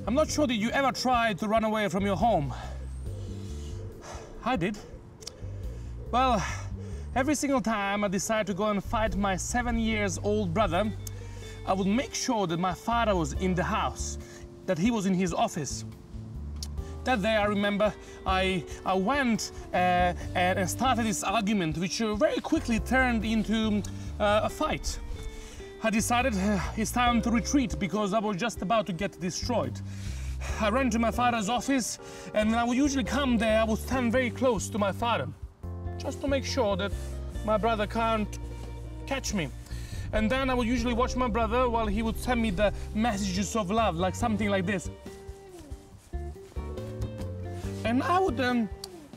I'm not sure that you ever tried to run away from your home. I did. Well, every single time I decided to go and fight my 7-year-old brother, I would make sure that my father was in the house, that he was in his office. That day, I remember, I went and started this argument, which very quickly turned into a fight. I decided it's time to retreat because I was just about to get destroyed. I ran to my father's office, and when I would usually come there, I would stand very close to my father, just to make sure that my brother can't catch me. And then I would usually watch my brother while he would send me the messages of love, like something like this. And I would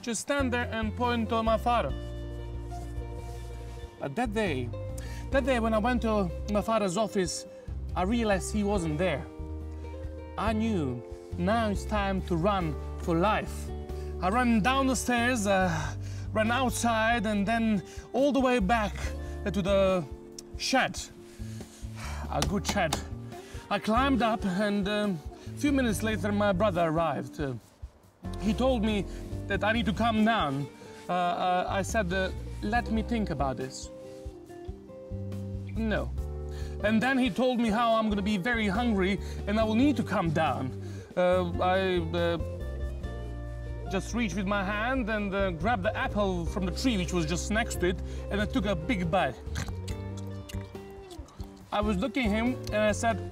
just stand there and point to my father. But that day when I went to my father's office, I realized he wasn't there. I knew now it's time to run for life. I ran down the stairs, ran outside, and then all the way back to the shed. A good shed. I climbed up, and a few minutes later my brother arrived. He told me that I need to calm down. I said, let me think about this. No. And then he told me how I'm going to be very hungry and I will need to calm down. I just reached with my hand and grabbed the apple from the tree which was just next to it, and I took a big bite. I was looking at him and I said,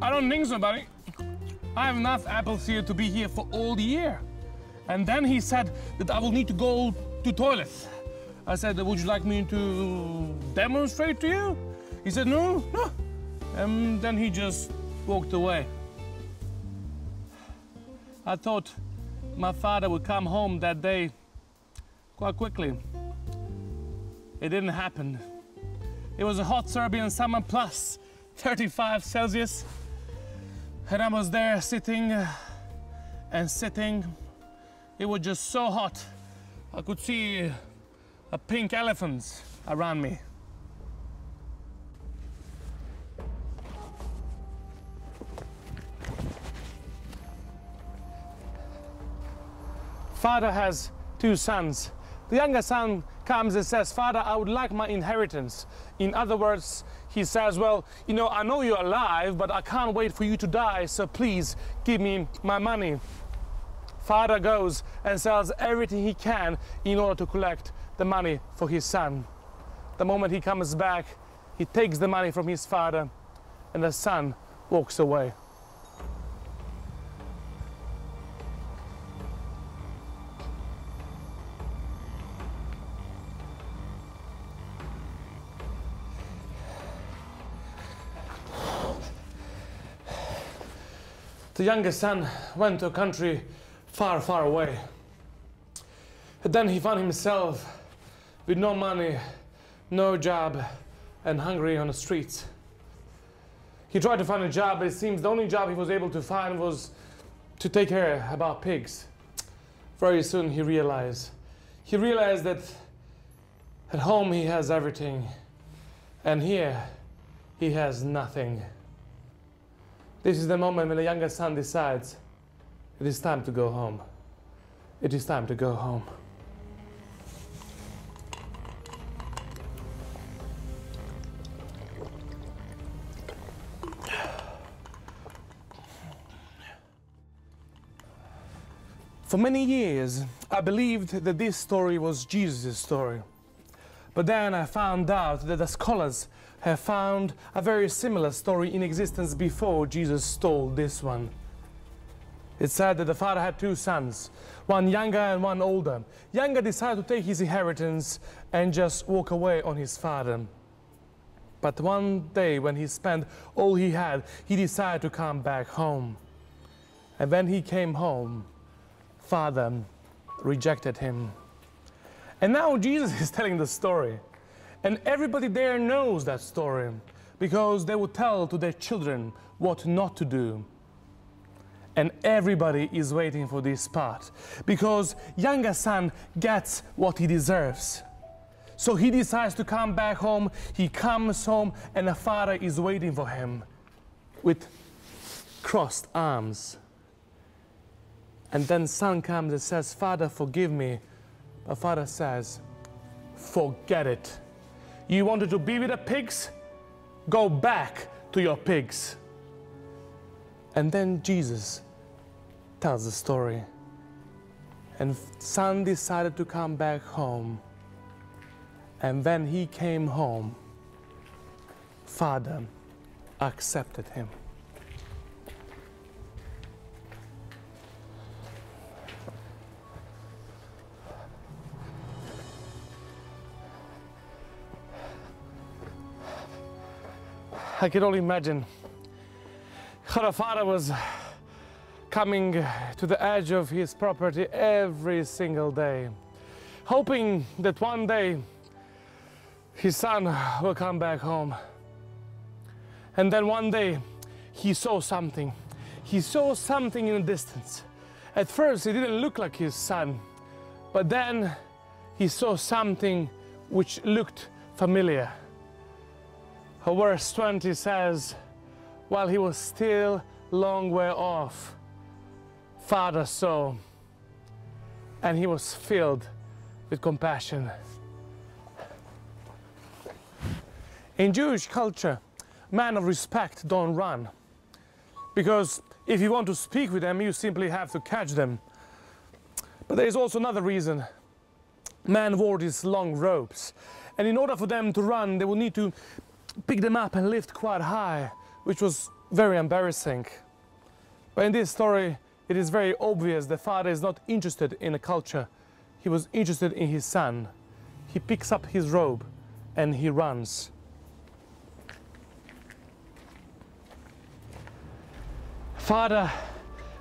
I don't think so, buddy. I have enough apples here to be here for all the year. And then he said that I will need to go to toilet. I said, would you like me to demonstrate to you? He said, no. And then he just walked away. I thought my father would come home that day quite quickly. It didn't happen. It was a hot Serbian summer, plus 35 Celsius. And I was there sitting and sitting. It was just so hot. I could see a pink elephants around me. Father has 2 sons. The younger son comes and says, Father, I would like my inheritance. In other words, he says, well, you know, I know you're alive, but I can't wait for you to die, so please give me my money. Father goes and sells everything he can in order to collect the money for his son. The moment he comes back, he takes the money from his father, and the son walks away. The youngest son went to a country far, far away. And then he found himself with no money, no job, and hungry on the streets. He tried to find a job, but it seems the only job he was able to find was to take care about pigs. Very soon he realized that at home he has everything, and here he has nothing. This is the moment when the younger son decides it is time to go home. It is time to go home. For many years, I believed that this story was Jesus' story. But then I found out that the scholars have found a very similar story in existence before Jesus told this one. It said that the father had 2 sons, one younger and one older. Younger decided to take his inheritance and just walk away on his father. But one day when he spent all he had, he decided to come back home. And when he came home, father rejected him. And now Jesus is telling the story. And everybody there knows that story because they would tell to their children what not to do. And everybody is waiting for this part because younger son gets what he deserves. So he decides to come back home. He comes home and the father is waiting for him with crossed arms. And then son comes and says, "Father, forgive me." But father says, "Forget it. You wanted to be with the pigs? Go back to your pigs." And then Jesus tells the story. And son decided to come back home. And when he came home, father accepted him. I can only imagine how the father was coming to the edge of his property every single day, hoping that one day his son will come back home. And then one day he saw something. He saw something in the distance. At first it didn't look like his son, but then he saw something which looked familiar. Verse 20 says, while he was still long way off, father saw, and he was filled with compassion. In Jewish culture, men of respect don't run, because if you want to speak with them, you simply have to catch them. But there is also another reason. Men wore these long ropes, and in order for them to run, they would need to pick them up and lift quite high, which was very embarrassing. But in this story, it is very obvious the father is not interested in a culture. He was interested in his son. He picks up his robe and he runs. Father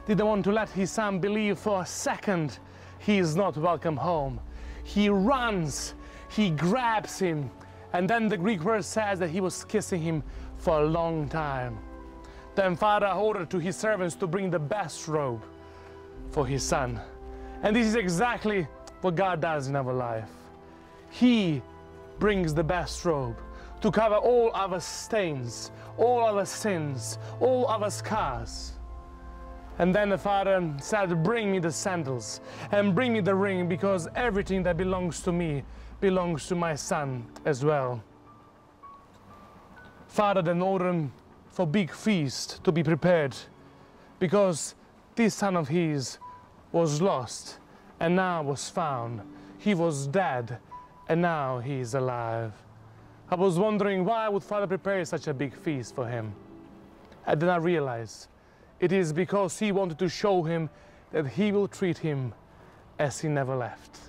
didn't want to let his son believe for a second he is not welcome home. He runs, he grabs him, and then the Greek word says that he was kissing him for a long time. Then father ordered to his servants to bring the best robe for his son. And this is exactly what God does in our life. He brings the best robe to cover all our stains, all our sins, all our scars. And then the father said, "Bring me the sandals and bring me the ring, because everything that belongs to me belongs to my son as well." Father then ordered for big feast to be prepared, because this son of his was lost and now was found. He was dead and now he is alive. I was wondering, why would father prepare such a big feast for him? And then I realized it is because he wanted to show him that he will treat him as he never left.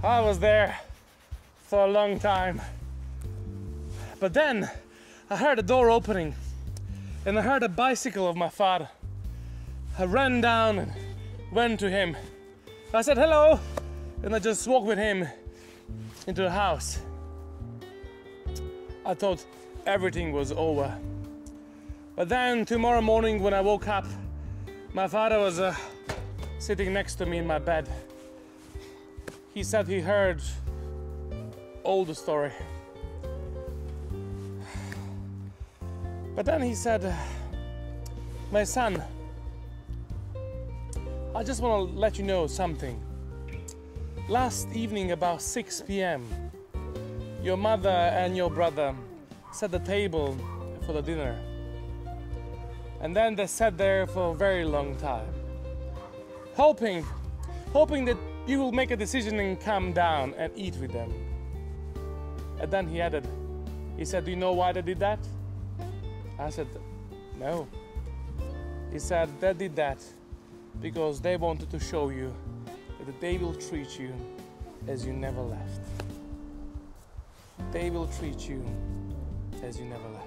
I was there for a long time, but then I heard a door opening and I heard a bicycle of my father. I ran down and went to him. I said hello, and I just walked with him into the house. I thought everything was over. But then tomorrow morning when I woke up, my father was sitting next to me in my bed. He said he heard all the story. But then he said, "My son, I just want to let you know something. Last evening about 6 p.m., your mother and your brother set the table for the dinner. And then they sat there for a very long time, hoping that you will make a decision and come down and eat with them." And then he added, he said, "Do you know why they did that?" I said, "No." He said, "They did that because they wanted to show you that they will treat you as you never left. They will treat you as you never left."